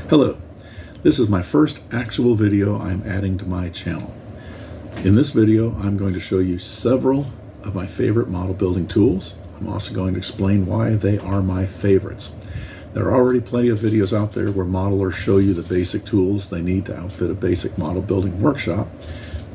Hello, this is my first actual video I'm adding to my channel. In this video, I'm going to show you several of my favorite model building tools. I'm also going to explain why they are my favorites. There are already plenty of videos out there where modelers show you the basic tools they need to outfit a basic model building workshop,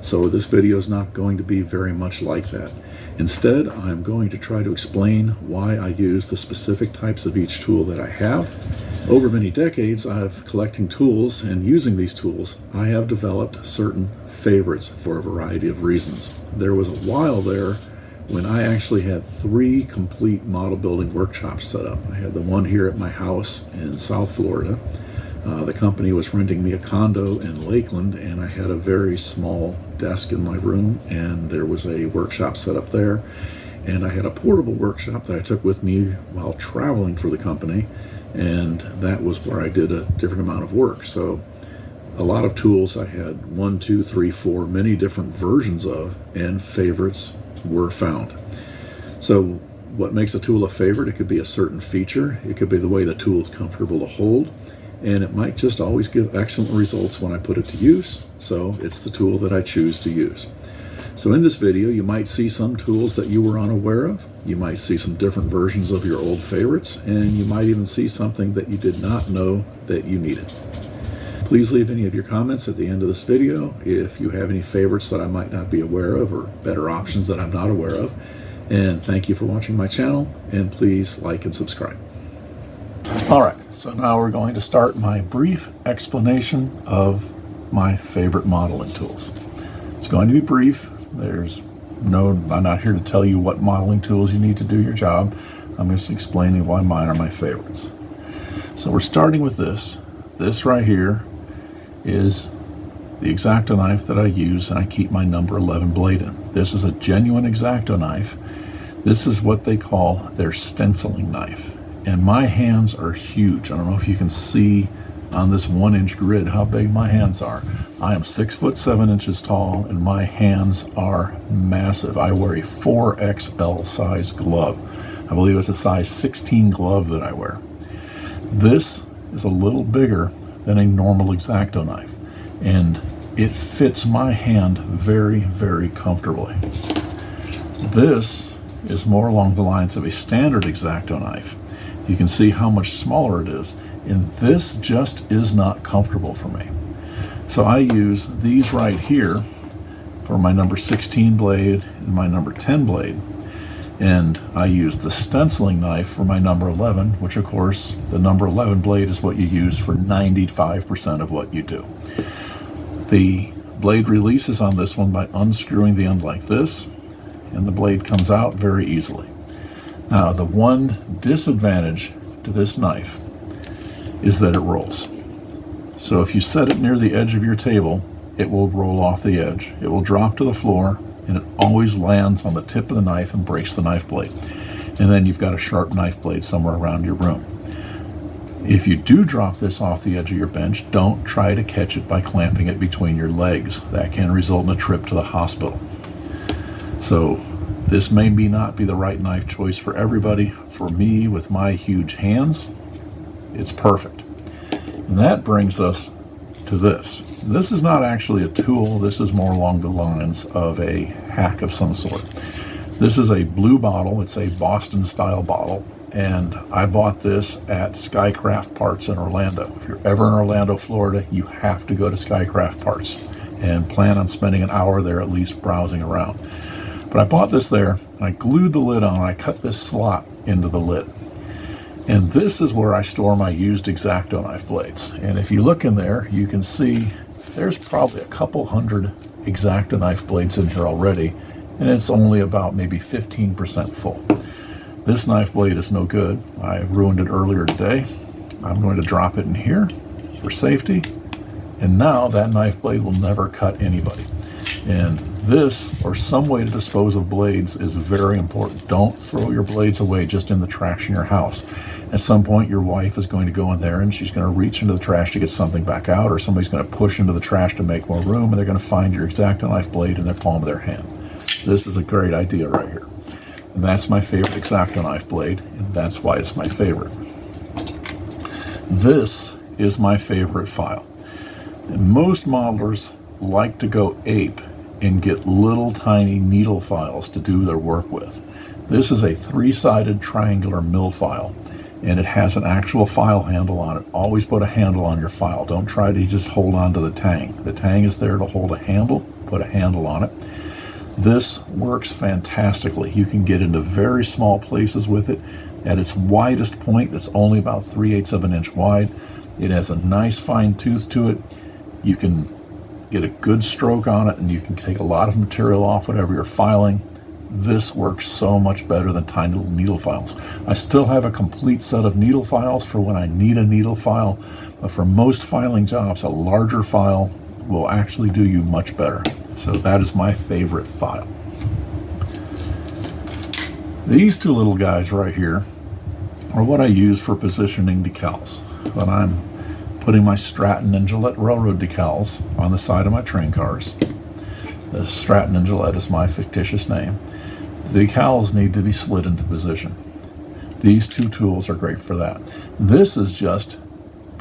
so this video is not going to be very much like that. Instead, I'm going to try to explain why I use the specific types of each tool that I have. Over many decades of collecting tools and using these tools, I have developed certain favorites for a variety of reasons. There was a while there when I actually had 3 complete model building workshops set up. I had the one here at my house in South Florida. The company was renting me a condo in Lakeland, and I had a very small desk in my room, and there was a workshop set up there. And I had a portable workshop that I took with me while traveling for the company, and that was where I did a different amount of work. So a lot of tools I had 1, 2, 3, 4, many different versions of, and favorites were found. So what makes a tool a favorite? It could be a certain feature, it could be the way the tool is comfortable to hold, and it might just always give excellent results when I put it to use, so it's the tool that I choose to use. So in this video, you might see some tools that you were unaware of, you might see some different versions of your old favorites, and you might even see something that you did not know that you needed. Please leave any of your comments at the end of this video if you have any favorites that I might not be aware of, or better options that I'm not aware of. And thank you for watching my channel, and please like and subscribe. Alright, so now we're going to start my brief explanation of my favorite modeling tools. It's going to be brief. I'm not here to tell you what modeling tools you need to do your job. I'm just explaining why mine are my favorites. So we're starting with this. This right here is the X-Acto knife that I use, and I keep my number 11 blade in. This is a genuine X-Acto knife. This is what they call their stenciling knife. And my hands are huge. I don't know if you can see on this 1-inch grid how big my hands are. I am 6 foot 7 inches tall, and my hands are massive. I wear a 4XL size glove. I believe it's a size 16 glove that I wear. This is a little bigger than a normal X-Acto knife, and it fits my hand very, very comfortably. This is more along the lines of a standard X-Acto knife. You can see how much smaller it is, and this just is not comfortable for me. So I use these right here for my number 16 blade and my number 10 blade, and I use the stenciling knife for my number 11, which of course the number 11 blade is what you use for 95% of what you do. The blade releases on this one by unscrewing the end like this, and the blade comes out very easily. Now, the one disadvantage to this knife is that it rolls. So if you set it near the edge of your table, it will roll off the edge. It will drop to the floor, and it always lands on the tip of the knife and breaks the knife blade. And then you've got a sharp knife blade somewhere around your room. If you do drop this off the edge of your bench, don't try to catch it by clamping it between your legs. That can result in a trip to the hospital. So this may not be the right knife choice for everybody. For me, with my huge hands, it's perfect. And that brings us to this. This is not actually a tool. This is more along the lines of a hack of some sort. This is a blue bottle. It's a Boston style bottle, and I bought this at Skycraft Parts in Orlando. If you're ever in Orlando, Florida, you have to go to Skycraft Parts and plan on spending an hour there at least browsing around. But I bought this there, and I glued the lid on, and I cut this slot into the lid. And this is where I store my used X-Acto knife blades. And if you look in there, you can see there's probably a couple hundred X-Acto knife blades in here already, and it's only about maybe 15% full. This knife blade is no good. I ruined it earlier today. I'm going to drop it in here, for safety. And now that knife blade will never cut anybody. And this, or some way to dispose of blades, is very important. Don't throw your blades away just in the trash in your house. At some point, your wife is going to go in there and she's going to reach into the trash to get something back out, or somebody's going to push into the trash to make more room, and they're going to find your X-Acto knife blade in their palm of their hand. This is a great idea right here. And that's my favorite X-Acto knife blade, and that's why it's my favorite. This is my favorite file. And most modelers like to go ape and get little tiny needle files to do their work with. This is a 3-sided triangular mill file, and it has an actual file handle on it. Always put a handle on your file. Don't try to just hold on to the tang. The tang is there to hold a handle. Put a handle on it. This works fantastically. You can get into very small places with it. At its widest point, it's only about 3/8 of an inch wide. It has a nice fine tooth to it. You can get a good stroke on it, and you can take a lot of material off whatever you're filing. This works so much better than tiny little needle files. I still have a complete set of needle files for when I need a needle file, but for most filing jobs, a larger file will actually do you much better. So that is my favorite file. These two little guys right here are what I use for positioning decals. When I'm putting my Stratton and Gillette Railroad decals on the side of my train cars. The Stratton and Gillette is my fictitious name. The decals need to be slid into position. These two tools are great for that. This is just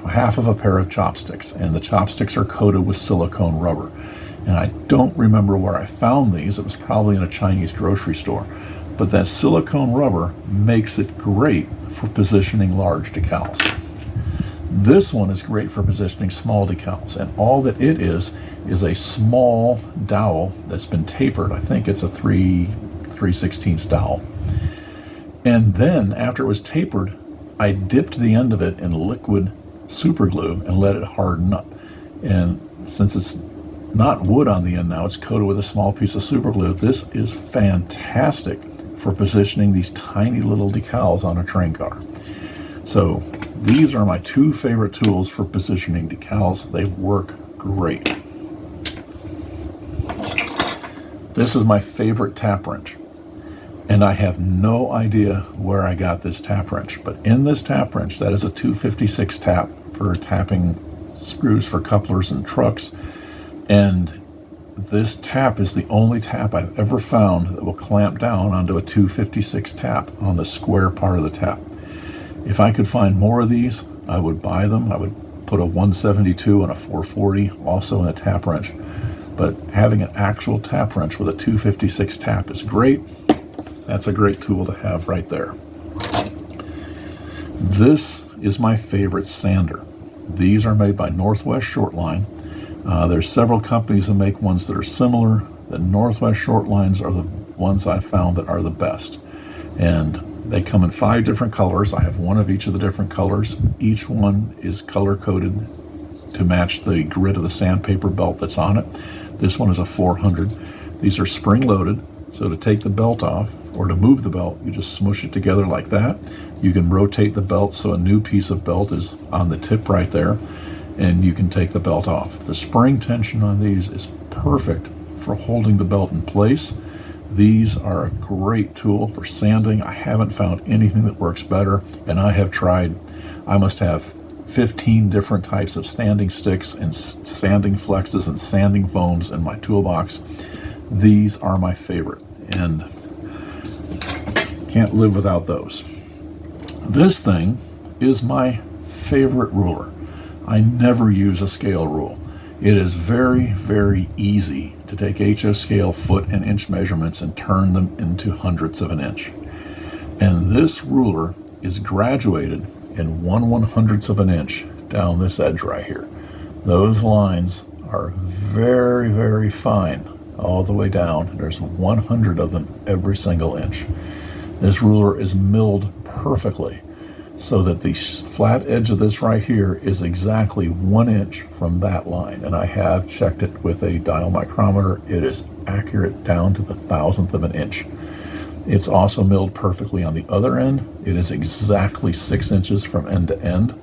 half of a pair of chopsticks, and the chopsticks are coated with silicone rubber. And I don't remember where I found these. It was probably in a Chinese grocery store. But that silicone rubber makes it great for positioning large decals. This one is great for positioning small decals, and all that it is a small dowel that's been tapered. I think it's a 3/16 dowel. And then after it was tapered, I dipped the end of it in liquid super glue and let it harden up. And since it's not wood on the end now, it's coated with a small piece of super glue. This is fantastic for positioning these tiny little decals on a train car. So these are my two favorite tools for positioning decals. They work great. This is my favorite tap wrench, and I have no idea where I got this tap wrench, but in this tap wrench, that is a 256 tap for tapping screws for couplers and trucks, and this tap is the only tap I've ever found that will clamp down onto a 256 tap on the square part of the tap. If I could find more of these, I would buy them. I would put a 172 and a 440 also in a tap wrench. But having an actual tap wrench with a 256 tap is great. That's a great tool to have right there. This is my favorite sander. These are made by Northwest Shortline. There's several companies that make ones that are similar. The Northwest Shortlines are the ones I found that are the best. And they come in 5 different colors. I have one of each of the different colors. Each one is color coded to match the grit of the sandpaper belt that's on it. This one is a 400. These are spring loaded, so to take the belt off or to move the belt, you just smush it together like that. You can rotate the belt so a new piece of belt is on the tip right there, and you can take the belt off. The spring tension on these is perfect for holding the belt in place. These are a great tool for sanding. I haven't found anything that works better, and I have tried, I must have 15 different types of sanding sticks and sanding flexes and sanding foams in my toolbox. These are my favorite, and can't live without those. This thing is my favorite ruler. I never use a scale rule. It is very, very easy to take HO scale foot and inch measurements and turn them into hundredths of an inch. And this ruler is graduated in 1/100th of an inch down this edge right here. Those lines are very, very fine all the way down. There's 100 of them every single inch. This ruler is milled perfectly so that the flat edge of this right here is exactly 1 inch from that line. And I have checked it with a dial micrometer. It is accurate down to the 1,000th of an inch. It's also milled perfectly on the other end. It is exactly 6 inches from end to end.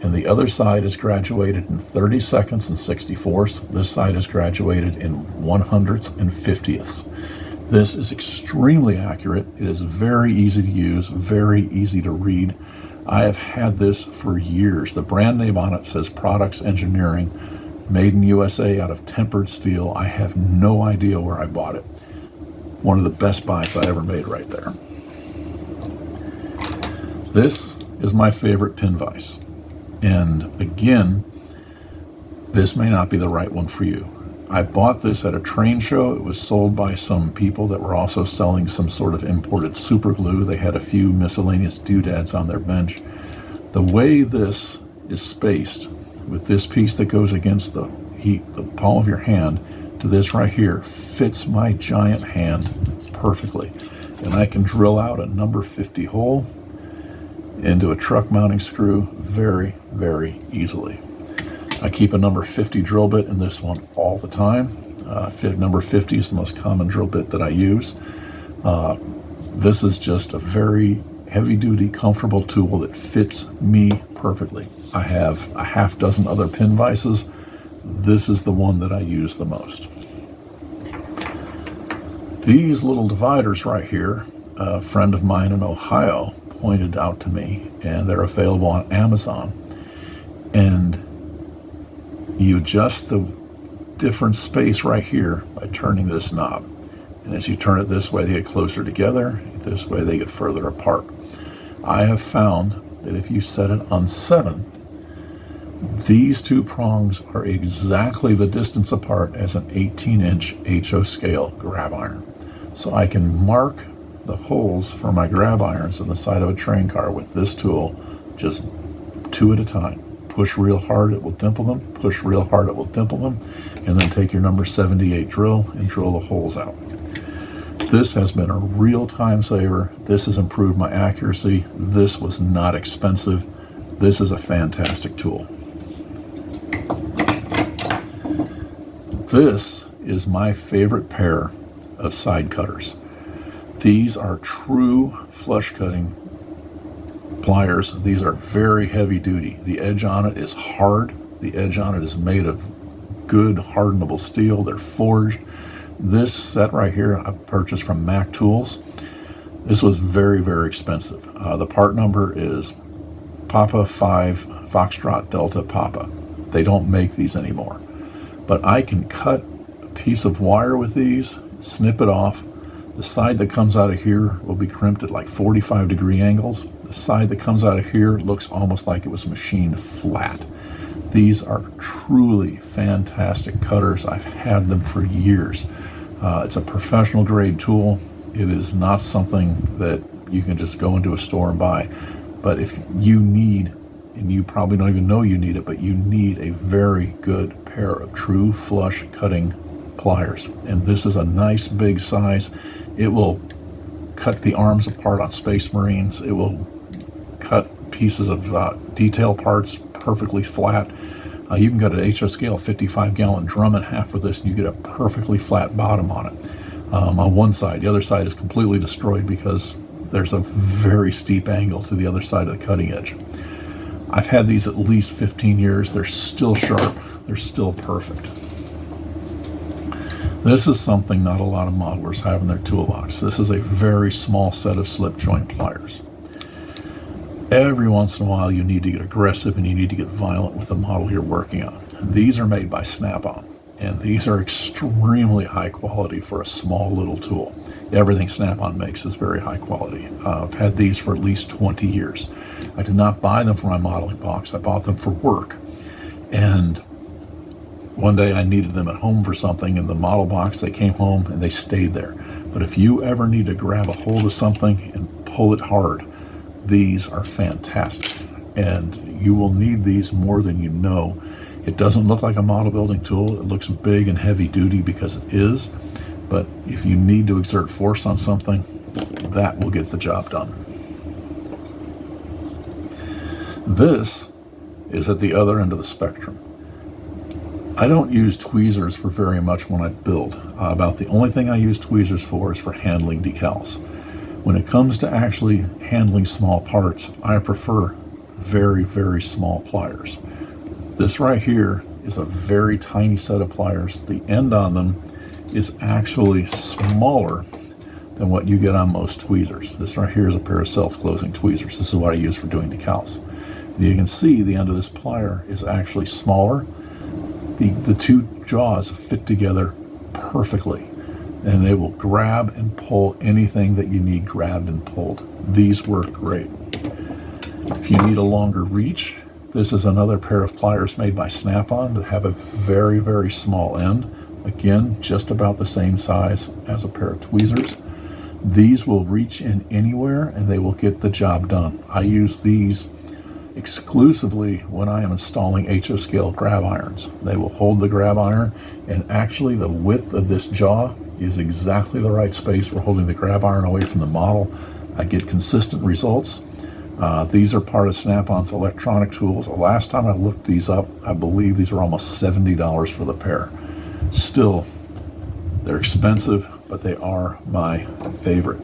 and the other side is graduated in 30 seconds and 64ths. This side is graduated in 100ths and 50ths. This is extremely accurate. It is very easy to use, very easy to read. I have had this for years. The brand name on it says Products Engineering, made in USA out of tempered steel. I have no idea where I bought it. One of the best buys I ever made right there. This is my favorite pin vise. And again, this may not be the right one for you. I bought this at a train show. It was sold by some people that were also selling some sort of imported super glue. They had a few miscellaneous doodads on their bench. The way this is spaced, with this piece that goes against the palm of your hand, to this right here, fits my giant hand perfectly. And I can drill out a number 50 hole into a truck mounting screw very, very easily. I keep a number 50 drill bit in this one all the time. Number 50 is the most common drill bit that I use. This is just a very heavy-duty, comfortable tool that fits me perfectly. I have a half dozen other pin vices. This is the one that I use the most. These little dividers right here, a friend of mine in Ohio pointed out to me, and they're available on Amazon. And you adjust the different space right here by turning this knob. And as you turn it this way, they get closer together. This way, they get further apart. I have found that if you set it on 7, these two prongs are exactly the distance apart as an 18-inch HO scale grab iron. So I can mark the holes for my grab irons on the side of a train car with this tool, just 2 at a time. Push real hard, it will dimple them. Push real hard, it will dimple them. And then take your number 78 drill and drill the holes out. This has been a real time saver. This has improved my accuracy. This was not expensive. This is a fantastic tool. This is my favorite pair of side cutters. These are true flush cutting pliers. These are very heavy duty. The edge on it is hard. The edge on it is made of good hardenable steel. They're forged. This set right here I purchased from Mac Tools. This was very, very expensive. The part number is Papa 5 Foxtrot Delta Papa. They don't make these anymore. But I can cut a piece of wire with these, snip it off. The side that comes out of here will be crimped at like 45-degree angles. The side that comes out of here looks almost like it was machined flat. These are truly fantastic cutters. I've had them for years. It's a professional grade tool. It is not something that you can just go into a store and buy. But if you need, and you probably don't even know you need it, but you need a very good pair of true flush cutting pliers. And this is a nice big size. It will cut the arms apart on Space Marines. It will cut pieces of detail parts perfectly flat. You can cut an HO scale 55-gallon drum in half with this, and you get a perfectly flat bottom on it. On one side, the other side is completely destroyed because there's a very steep angle to the other side of the cutting edge. I've had these at least 15 years. They're still sharp. They're still perfect. This is something not a lot of modelers have in their toolbox. This is a very small set of slip joint pliers. Every once in a while you need to get aggressive and you need to get violent with the model you're working on. These are made by Snap-on, and these are extremely high quality for a small little tool. Everything Snap-on makes is very high quality. I've had these for at least 20 years. I did not buy them for my modeling box. I bought them for work. And one day I needed them at home for something. In the model box, they came home and they stayed there. But if you ever need to grab a hold of something and pull it hard, these are fantastic. And you will need these more than you know. It doesn't look like a model building tool. It looks big and heavy duty because it is. But if you need to exert force on something, that will get the job done. This is at the other end of the spectrum. I don't use tweezers for very much when I build. About the only thing I use tweezers for is for handling decals. When it comes to actually handling small parts, I prefer very, very small pliers. This right here is a very tiny set of pliers. The end on them is actually smaller than what you get on most tweezers. This right here is a pair of self-closing tweezers. This is what I use for doing decals. And you can see the end of this plier is actually smaller. The two jaws fit together perfectly, and they will grab and pull anything that you need grabbed and pulled. These work great. If you need a longer reach, this is another pair of pliers made by Snap-on that have a very, very small end. Again, just about the same size as a pair of tweezers. These will reach in anywhere and they will get the job done. I use these exclusively when I am installing HO scale grab irons. They will hold the grab iron, and actually the width of this jaw is exactly the right space for holding the grab iron away from the model. I get consistent results. These are part of Snap-on's electronic tools. The last time I looked these up, I believe these were almost $70 for the pair. Still, they're expensive, but they are my favorite.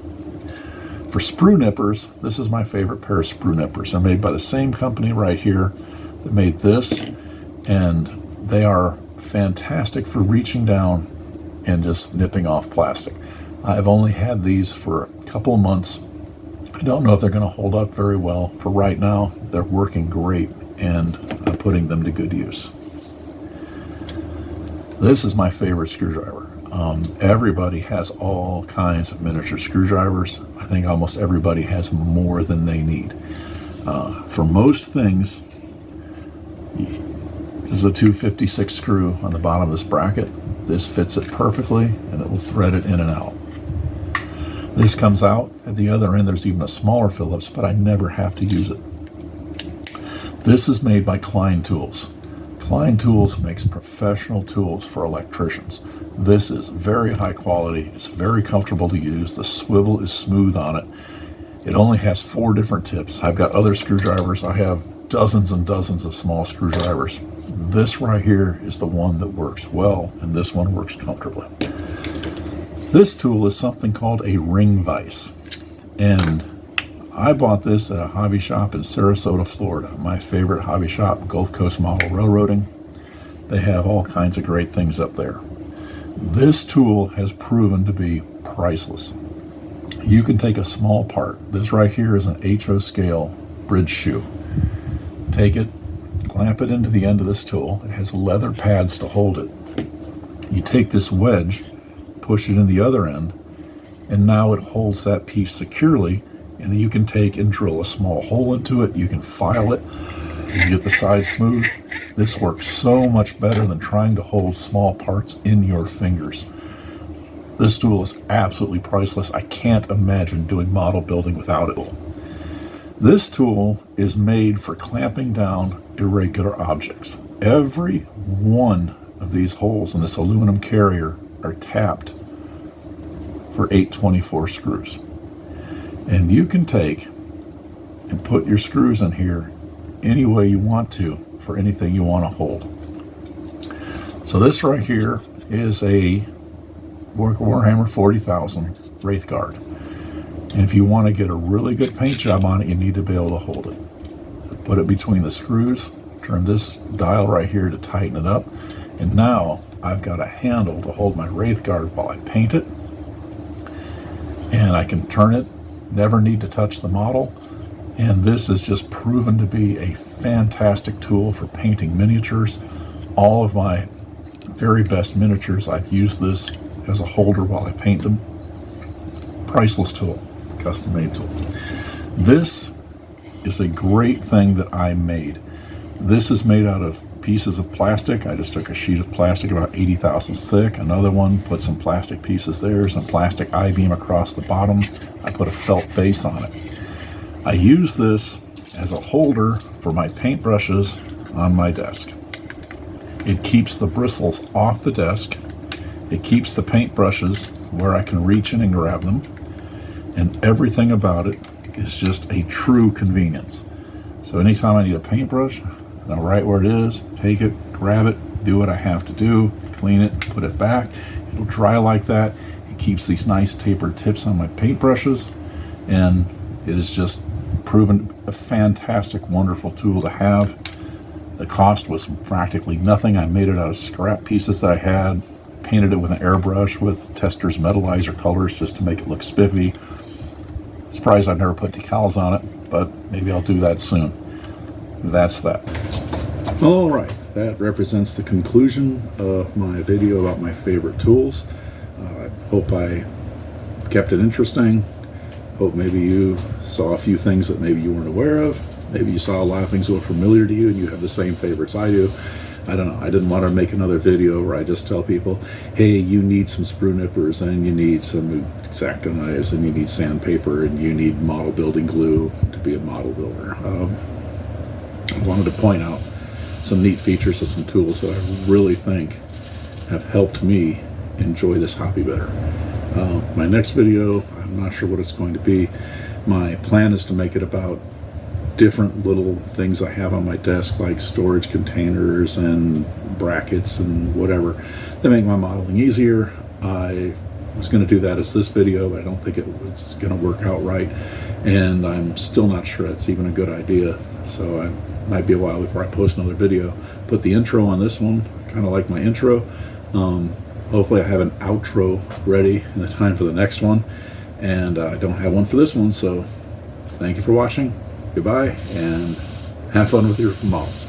For sprue nippers, this is my favorite pair of sprue nippers. They're made by the same company right here that made this, and they are fantastic for reaching down and just nipping off plastic. I've only had these for a couple of months. I don't know if they're going to hold up very well. For right now, they're working great, and I'm putting them to good use. This is my favorite screwdriver. Everybody has all kinds of miniature screwdrivers. I think almost everybody has more than they need. For most things, this is a 256 screw on the bottom of this bracket. This fits it perfectly, and it will thread it in and out. This comes out. At the other end, there's even a smaller Phillips, but I never have to use it. This is made by Klein Tools. Klein Tools makes professional tools for electricians. This is very high quality. It's very comfortable to use. The swivel is smooth on it. It only has 4 different tips. I've got other screwdrivers. I have dozens and dozens of small screwdrivers. This right here is the one that works well, and this one works comfortably. This tool is something called a ring vise, and I bought this at a hobby shop in Sarasota, Florida. My favorite hobby shop, Gulf Coast Model Railroading. They have all kinds of great things up there. This tool has proven to be priceless. You can take a small part. This right here is an HO scale bridge shoe. Take it, clamp it into the end of this tool. It has leather pads to hold it. You take this wedge, push it in the other end, and now it holds that piece securely, and then you can take and drill a small hole into it. You can file it. You can get the sides smooth. This works so much better than trying to hold small parts in your fingers. This tool is absolutely priceless. I can't imagine doing model building without it. This tool is made for clamping down irregular objects. Every one of these holes in this aluminum carrier are tapped for 824 screws. And you can take and put your screws in here any way you want to for anything you want to hold. So this right here is a Warhammer 40,000 Wraith Guard. And if you want to get a really good paint job on it, you need to be able to hold it. Put it between the screws, turn this dial right here to tighten it up, and now I've got a handle to hold my Wraith Guard while I paint it. And I can turn it, never need to touch the model. And this has just proven to be a fantastic tool for painting miniatures. All of my very best miniatures, I've used this as a holder while I paint them. Priceless tool, custom made tool. This is a great thing that I made. This is made out of pieces of plastic. I just took a sheet of plastic about 80 thousandths thick, another one, put some plastic pieces there, some plastic I-beam across the bottom. I put a felt base on it. I use this as a holder for my paintbrushes on my desk. It keeps the bristles off the desk. It keeps the paintbrushes where I can reach in and grab them. And everything about it is just a true convenience. So anytime I need a paintbrush, I know right where it is, take it, grab it, do what I have to do, clean it, put it back. It'll dry like that. It keeps these nice tapered tips on my paintbrushes, and it is just proven a fantastic, wonderful tool to have. The cost was practically nothing. I made it out of scrap pieces that I had, painted it with an airbrush with Testor's Metallizer colors just to make it look spiffy. Surprised I've never put decals on it, but maybe I'll do that soon. That's that. All right, that represents the conclusion of my video about my favorite tools. I hope I kept it interesting. Hope maybe you saw a few things that maybe you weren't aware of. Maybe you saw a lot of things that were familiar to you and you have the same favorites I do. I don't know. I didn't want to make another video where I just tell people, hey, you need some sprue nippers and you need some X-Acto knives and you need sandpaper and you need model building glue to be a model builder. I wanted to point out some neat features of some tools that I really think have helped me enjoy this hobby better. My next video, I'm not sure what it's going to be. My plan is to make it about different little things I have on my desk, like storage containers and brackets and whatever, that make my modeling easier. I was going to do that as this video, but I don't think it's going to work out right, and I'm still not sure that's even a good idea, so I might be a while before I post another video. Put the intro on this one. I kind of like my intro. Hopefully I have an outro ready in the time for the next one, and I don't have one for this one, so thank you for watching. Goodbye, and have fun with your models.